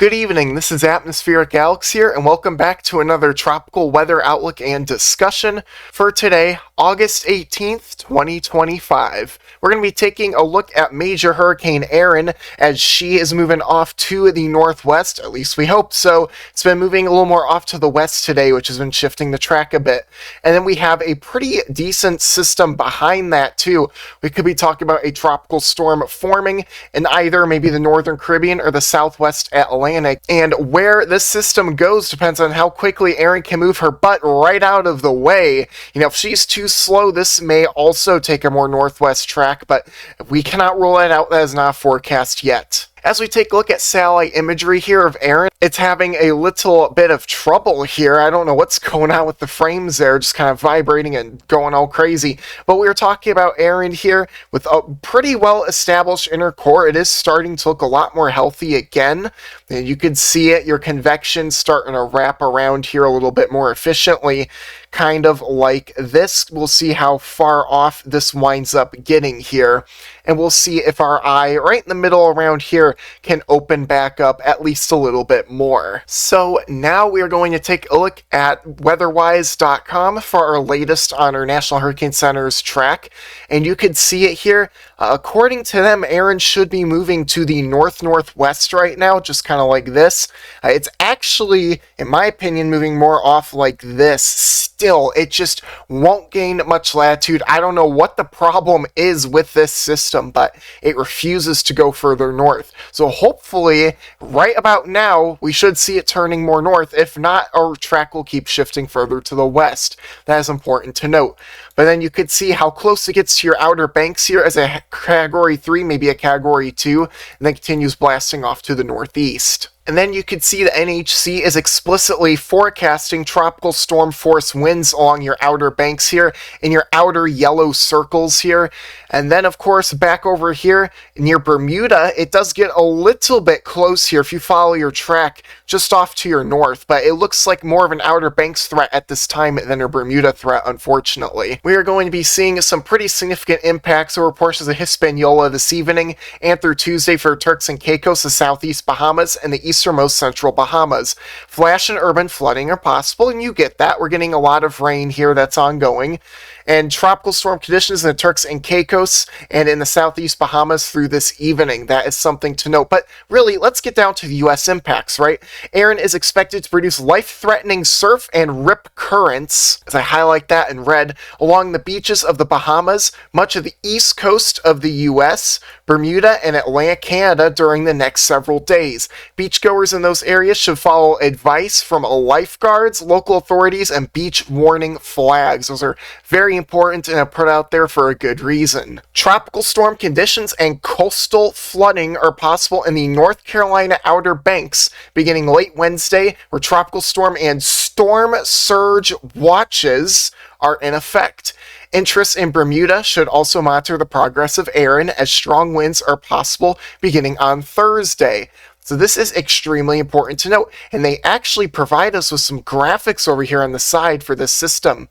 Good evening, this is Atmospheric Alex here, and welcome back to another tropical weather outlook and discussion for today, August 18th, 2025. We're going to be taking a look at Major Hurricane Erin as she is moving off to the northwest, at least we hope so. It's been moving a little more off to the west today, which has been shifting the track a bit. And then we have a pretty decent system behind that too. We could be talking about a tropical storm forming in either maybe the northern Caribbean or the southwest Atlantic, and where this system goes depends on how quickly Erin can move her butt right out of the way. If she's too slow, this may also take a more northwest track, but we cannot rule it out. That is not a forecast yet. As we take a look at satellite imagery here of Erin, it's having a little bit of trouble here. I don't know what's going on with the frames there, just kind of vibrating and going all crazy. But we were talking about Erin here with a pretty well established inner core. It is starting to look a lot more healthy again. And you can see it, your convection starting to wrap around here a little bit more efficiently, kind of like this. We'll see how far off this winds up getting here. And we'll see if our eye right in the middle around here can open back up at least a little bit more. So now we are going to take a look at weatherwise.com for our latest on our National Hurricane Center's track. And you can see it here. According to them, Erin should be moving to the north-northwest right now, just kind of like this. It's actually, in my opinion, moving more off like this. Still, it just won't gain much latitude. I don't know what the problem is with this system, but it refuses to go further north. So hopefully, right about now, we should see it turning more north. If not, our track will keep shifting further to the west. That is important to note. But then you could see how close it gets to your outer banks here as a Category 3, maybe a Category 2, and then continues blasting off to the northeast. And then you can see the NHC is explicitly forecasting tropical storm force winds along your outer banks here, in your outer yellow circles here. And then, of course, back over here near Bermuda, it does get a little bit close here if you follow your track just off to your north. But it looks like more of an outer banks threat at this time than a Bermuda threat, unfortunately. We are going to be seeing some pretty significant impacts over portions of Hispaniola this evening and through Tuesday for Turks and Caicos, the southeast Bahamas, and the easternmost central Bahamas. Flash and urban flooding are possible, and you get that. We're getting a lot of rain here that's ongoing. And tropical storm conditions in the Turks and Caicos and in the southeast Bahamas through this evening. That is something to note. But really, let's get down to the U.S. impacts, right? Erin is expected to produce life-threatening surf and rip currents, as I highlight that in red, along the beaches of the Bahamas, much of the east coast of the U.S., Bermuda, and Atlantic Canada during the next several days. Beachgoers in those areas should follow advice from lifeguards, local authorities, and beach warning flags. Those are very important and are put out there for a good reason. Tropical storm conditions and coastal flooding are possible in the North Carolina Outer Banks beginning late Wednesday, where tropical storm and storm surge watches are in effect. Interests in Bermuda should also monitor the progress of Erin as strong winds are possible beginning on Thursday. So this is extremely important to note, and they actually provide us with some graphics over here on the side for this system.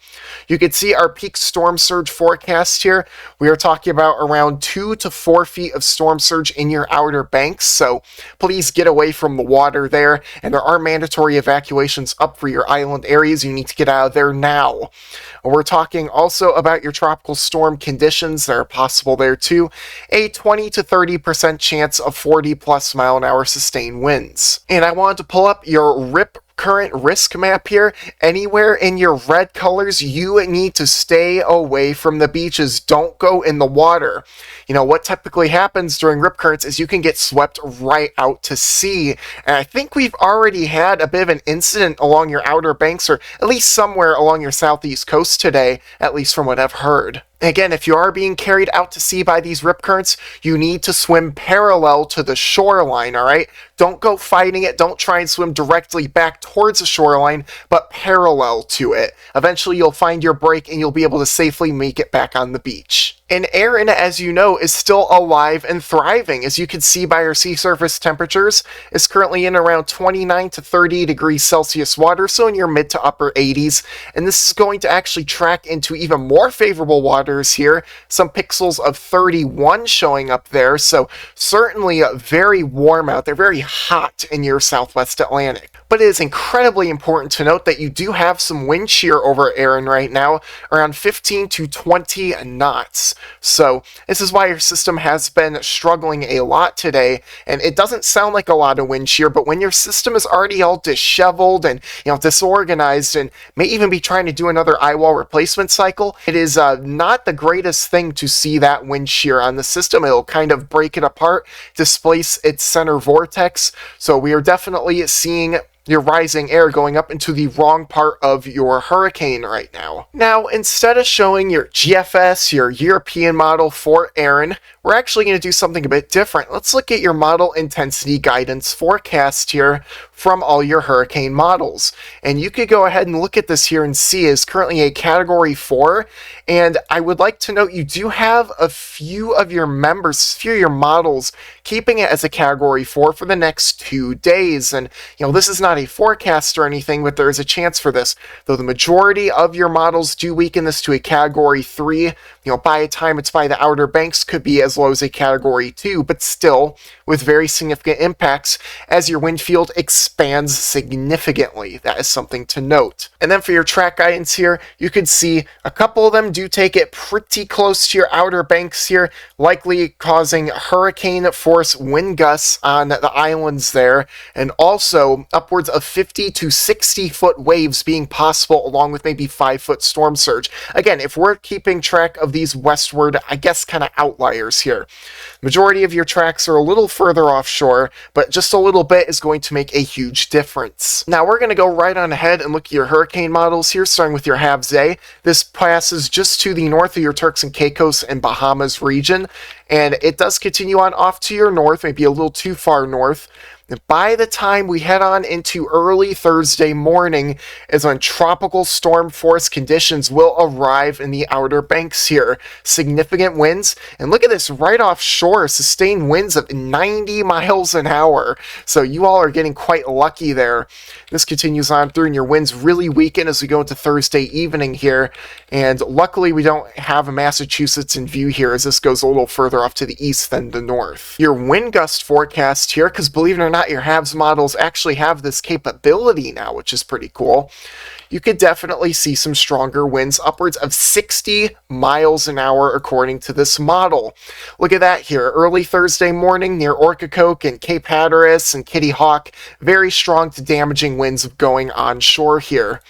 You can see our peak storm surge forecast here. We are talking about around 2 to 4 feet of storm surge in your outer banks, so please get away from the water there, and there are mandatory evacuations up for your island areas. You need to get out of there now. We're talking also about your tropical storm conditions that are possible there too. A 20 to 30% chance of 40 plus mile an hour sustained winds. And I wanted to pull up your rip current risk map here. Anywhere in your red colors, you need to stay away from the beaches. Don't go in the water. What typically happens during rip currents is you can get swept right out to sea. And I think we've already had a bit of an incident along your outer banks, or at least somewhere along your southeast coast today, at least from what I've heard. Again, if you are being carried out to sea by these rip currents, you need to swim parallel to the shoreline, all right? Don't go fighting it. Don't try and swim directly back towards the shoreline, but parallel to it. Eventually, you'll find your break and you'll be able to safely make it back on the beach. And Erin, as you know, is still alive and thriving. As you can see by our sea surface temperatures, is currently in around 29 to 30 degrees Celsius water, so in your mid to upper 80s. And this is going to actually track into even more favorable waters here. Some pixels of 31 showing up there, so certainly very warm out there, very hot in your southwest Atlantic. But it is incredibly important to note that you do have some wind shear over Erin right now, around 15 to 20 knots. So this is why your system has been struggling a lot today, and it doesn't sound like a lot of wind shear, but when your system is already all disheveled and disorganized and may even be trying to do another eyewall replacement cycle, it is not the greatest thing to see that wind shear on the system. It'll kind of break it apart, displace its center vortex, so we are definitely seeing your rising air going up into the wrong part of your hurricane right now. Now, instead of showing your GFS, your European model for Erin, we're actually going to do something a bit different. Let's look at your model intensity guidance forecast here from all your hurricane models. And you could go ahead and look at this here and see is currently a category 4. And I would like to note you do have a few of your models keeping it as a category 4 for the next 2 days. And this is not a forecast or anything, but there is a chance for this. Though the majority of your models do weaken this to a category 3, by the time it's by the Outer Banks could be as low as a category 2, but still with very significant impacts as your wind field expands significantly. That is something to note. And then for your track guidance here, you could see a couple of them do take it pretty close to your Outer Banks here, likely causing hurricane force wind gusts on the islands there, and also upwards of 50 to 60 foot waves being possible, along with maybe 5-foot storm surge. Again, if we're keeping track of these westward, I guess, kind of outliers here. Majority of your tracks are a little further offshore, but just a little bit is going to make a huge difference. Now we're going to go right on ahead and look at your hurricane models here, starting with your HAVZ. This passes just to the north of your Turks and Caicos and Bahamas region, and it does continue on off to your north, maybe a little too far north. By the time we head on into early Thursday morning is when tropical storm force conditions will arrive in the Outer Banks here. Significant winds, and look at this, right offshore, sustained winds of 90 miles an hour. So you all are getting quite lucky there. This continues on through, and your winds really weaken as we go into Thursday evening here. And luckily we don't have Massachusetts in view here, as this goes a little further off to the east than the north. Your wind gust forecast here, because believe it or not, your HAVS models actually have this capability now, which is pretty cool. You could definitely see some stronger winds, upwards of 60 miles an hour according to this model. Look at that here. Early Thursday morning near Ocracoke and Cape Hatteras and Kitty Hawk, very strong to damaging winds going onshore here.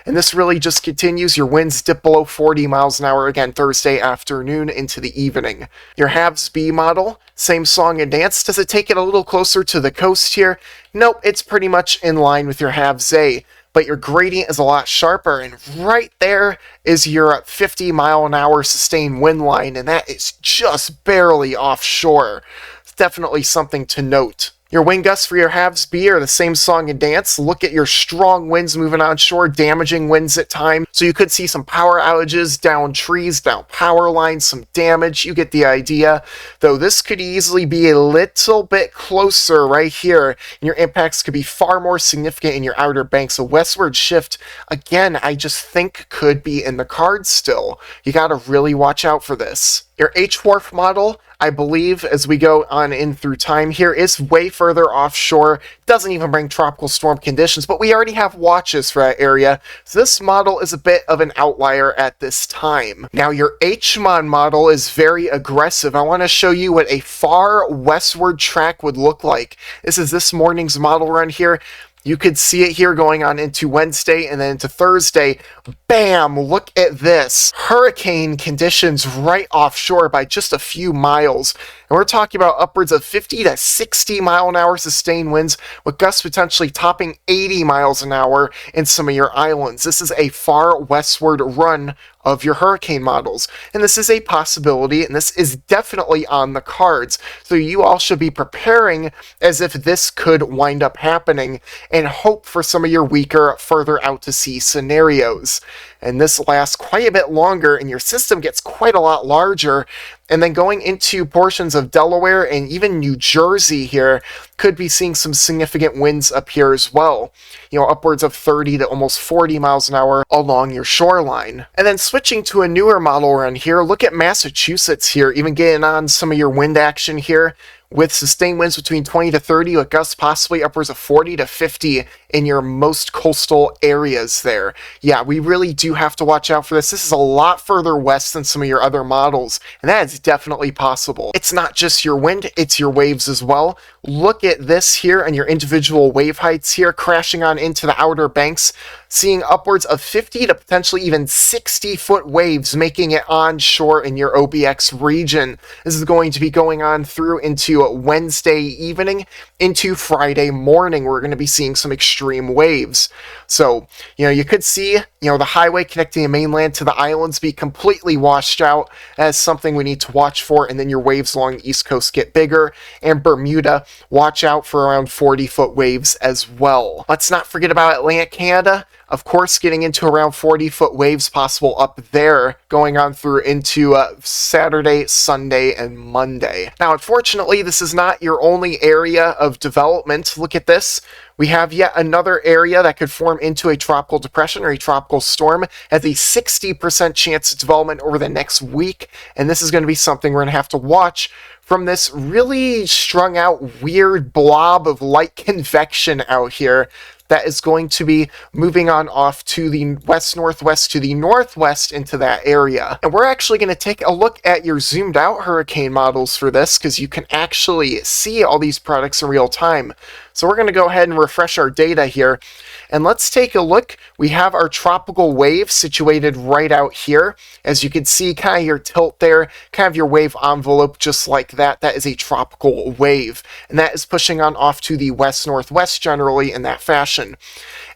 And this really just continues. Your winds dip below 40 miles an hour again Thursday afternoon into the evening. Your HAVS B model, same song and dance. Does it take it a little closer to the coast here? Nope, it's pretty much in line with your HAVS A. But your gradient is a lot sharper, and right there is your 50 mile an hour sustained wind line, and that is just barely offshore. It's definitely something to note. Your wind gusts for your HAVS B are the same song and dance. Look at your strong winds moving onshore, damaging winds at times. So you could see some power outages, down trees, down power lines, some damage. You get the idea. Though this could easily be a little bit closer right here, and your impacts could be far more significant in your Outer Banks. A westward shift, again, I just think could be in the cards still. You got to really watch out for this. Your H-Wharf model, I believe, as we go on in through time here, is way further offshore. Doesn't even bring tropical storm conditions, but we already have watches for that area. So this model is a bit of an outlier at this time. Now, your HMON model is very aggressive. I want to show you what a far westward track would look like. This is this morning's model run here. You could see it here going on into Wednesday and then into Thursday. Bam! Look at this. Hurricane conditions right offshore by just a few miles. And And we're talking about upwards of 50 to 60 mile an hour sustained winds, with gusts potentially topping 80 miles an hour in some of your islands. This is a far westward run of your hurricane models. And this is a possibility, and this is definitely on the cards. So you all should be preparing as if this could wind up happening and hope for some of your weaker, further out to sea scenarios. And this lasts quite a bit longer, and your system gets quite a lot larger. And then going into portions of Delaware and even New Jersey here, could be seeing some significant winds up here as well. You know, upwards of 30 to almost 40 miles an hour along your shoreline. And then switching to a newer model run here, look at Massachusetts here, even getting on some of your wind action here, with sustained winds between 20 to 30, with gusts possibly upwards of 40 to 50 in your most coastal areas there. Yeah, we really do have to watch out for this. This is a lot further west than some of your other models, and that is definitely possible. It's not just your wind, it's your waves as well. Look at this here and your individual wave heights here crashing on into the outer banks, seeing upwards of 50 to potentially even 60-foot waves making it onshore in your OBX region. This is going to be going on through into Wednesday evening into Friday morning. We're going to be seeing some extreme waves. So, you could see, the highway connecting the mainland to the islands be completely washed out as something we need to watch for, and then your waves along the East Coast get bigger, and Bermuda, watch out for around 40-foot waves as well. Let's not forget about Atlantic Canada. Of course, getting into around 40-foot waves possible up there, going on through into Saturday, Sunday, and Monday. Now, unfortunately, this is not your only area of development. Look at this. We have yet another area that could form into a tropical depression or a tropical storm, has a 60% chance of development over the next week, and this is going to be something we're going to have to watch from this really strung out weird blob of light convection out here that is going to be moving on off to the west-northwest to the northwest into that area. And we're actually going to take a look at your zoomed out hurricane models for this, because you can actually see all these products in real time. So we're going to go ahead and refresh our data here, and let's take a look. We have our tropical wave situated right out here. As you can see, kind of your tilt there, kind of your wave envelope just like that. That is a tropical wave, and that is pushing on off to the west-northwest generally in that fashion.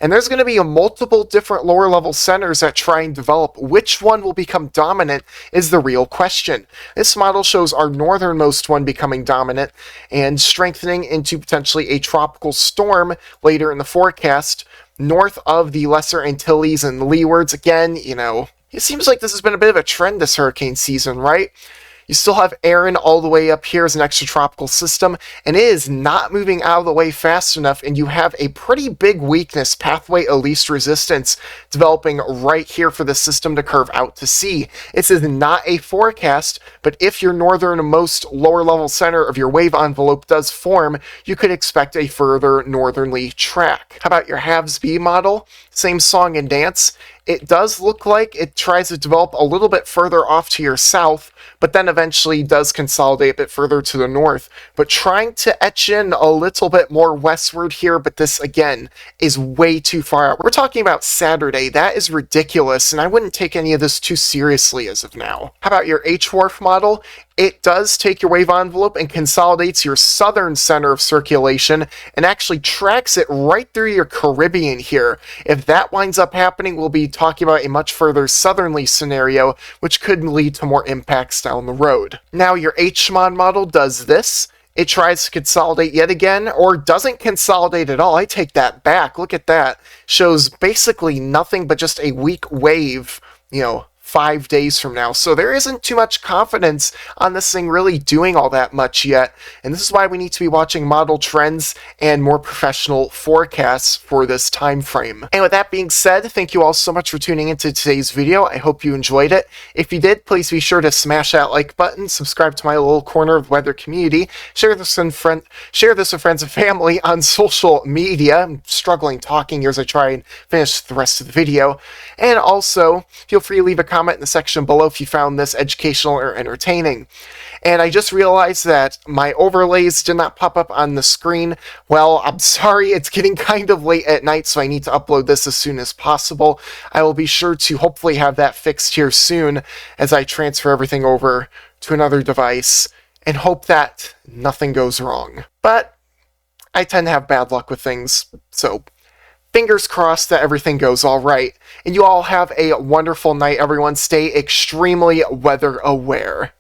And there's going to be multiple different lower level centers that try and develop. Which one will become dominant is the real question. This model shows our northernmost one becoming dominant and strengthening into potentially a tropical storm later in the forecast north of the Lesser Antilles and Leewards. Again, it seems like this has been a bit of a trend this hurricane season, right? You still have Erin all the way up here as an extratropical system, and it is not moving out of the way fast enough, and you have a pretty big weakness, pathway of least resistance, developing right here for the system to curve out to sea. This is not a forecast, but if your northernmost lower level center of your wave envelope does form, you could expect a further northerly track. How about your halves B model? Same song and dance. It does look like it tries to develop a little bit further off to your south, but then eventually does consolidate a bit further to the north, but trying to etch in a little bit more westward here, but this, again, is way too far out. We're talking about Saturday. That is ridiculous, and I wouldn't take any of this too seriously as of now. How about your H-Wharf model? It does take your wave envelope and consolidates your southern center of circulation and actually tracks it right through your Caribbean here. If that winds up happening, we'll be talking about a much further southerly scenario, which could lead to more impacts down the road. Now, your HMOD model does this. It tries to consolidate yet again, or doesn't consolidate at all. I take that back. Look at that. Shows basically nothing but just a weak wave, 5 days from now. So there isn't too much confidence on this thing really doing all that much yet. And this is why we need to be watching model trends and more professional forecasts for this time frame. And with that being said, thank you all so much for tuning into today's video. I hope you enjoyed it. If you did, please be sure to smash that like button, subscribe to my little corner of the weather community, share this with friends and family on social media. I'm struggling talking here as I try and finish the rest of the video. And also, feel free to leave a comment in the section below if you found this educational or entertaining. And I just realized that my overlays did not pop up on the screen. Well, I'm sorry, it's getting kind of late at night, so I need to upload this as soon as possible. I will be sure to hopefully have that fixed here soon as I transfer everything over to another device and hope that nothing goes wrong. But I tend to have bad luck with things, so fingers crossed that everything goes all right. And you all have a wonderful night, everyone. Stay extremely weather aware.